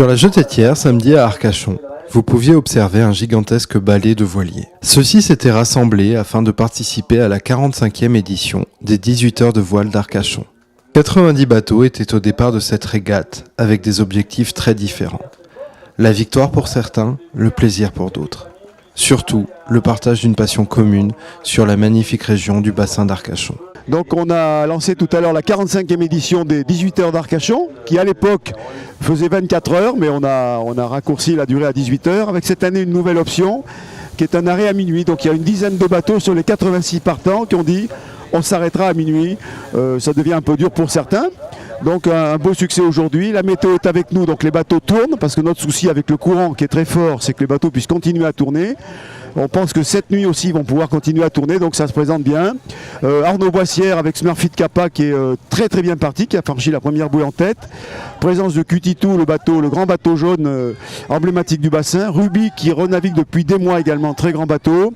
Sur la Jetetière, samedi à Arcachon, vous pouviez observer un gigantesque ballet de voiliers. Ceux-ci s'étaient rassemblés afin de participer à la 45e édition des 18 heures de voile d'Arcachon. 90 bateaux étaient au départ de cette régate, avec des objectifs très différents. La victoire pour certains, le plaisir pour d'autres. Surtout, le partage d'une passion commune sur la magnifique région du bassin d'Arcachon. Donc on a lancé tout à l'heure la 45e édition des 18 heures d'Arcachon, qui à l'époque faisait 24 heures, mais on a raccourci la durée à 18 heures, avec cette année une nouvelle option, qui est un arrêt à minuit. Donc il y a une dizaine de bateaux sur les 86 partants qui ont dit on s'arrêtera à minuit. Ça devient un peu dur pour certains. Donc un beau succès aujourd'hui. La météo est avec nous, donc les bateaux tournent, parce que notre souci avec le courant qui est très fort, c'est que les bateaux puissent continuer à tourner. On pense que cette nuit aussi ils vont pouvoir continuer à tourner, donc ça se présente bien. Arnaud Boissière avec Smurfit Kappa qui est très très bien parti, qui a franchi la première bouée en tête. Présence de Cutitou, le grand bateau jaune emblématique du bassin. Ruby qui renavigue depuis des mois également, très grand bateau.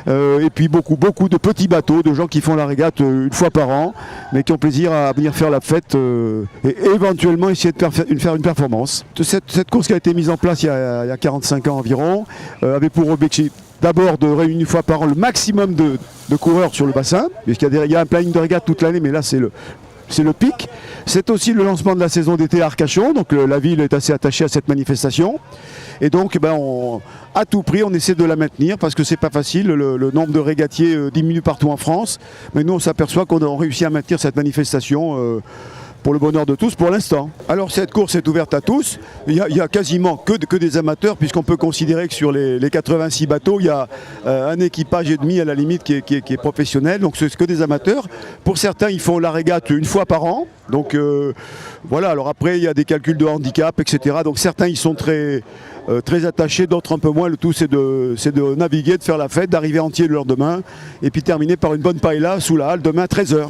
Et puis beaucoup de petits bateaux, de gens qui font la régate une fois par an, mais qui ont plaisir à venir faire la fête et éventuellement essayer de faire une performance. Cette course qui a été mise en place il y a 45 ans environ, avait pour objectif d'abord de réunir une fois par an le maximum de coureurs sur le bassin, puisqu'il y a un planning de régate toute l'année, mais là c'est le pic. C'est aussi le lancement de la saison d'été à Arcachon, donc la ville est assez attachée à cette manifestation. Et donc à tout prix on essaie de la maintenir parce que c'est pas facile, le nombre de régatiers diminue partout en France. Mais nous on s'aperçoit qu'on a réussi à maintenir cette manifestation pour le bonheur de tous pour l'instant. Alors cette course est ouverte à tous, il y a quasiment que des amateurs puisqu'on peut considérer que sur les 86 bateaux, il y a un équipage et demi à la limite qui est professionnel, donc c'est que des amateurs. Pour certains, ils font la régate une fois par an, donc voilà, alors après il y a des calculs de handicap, etc. Donc certains ils sont très attachés, d'autres un peu moins. Le tout c'est de naviguer, de faire la fête, d'arriver entier le lendemain et puis terminer par une bonne paella sous la halle demain à 13 h.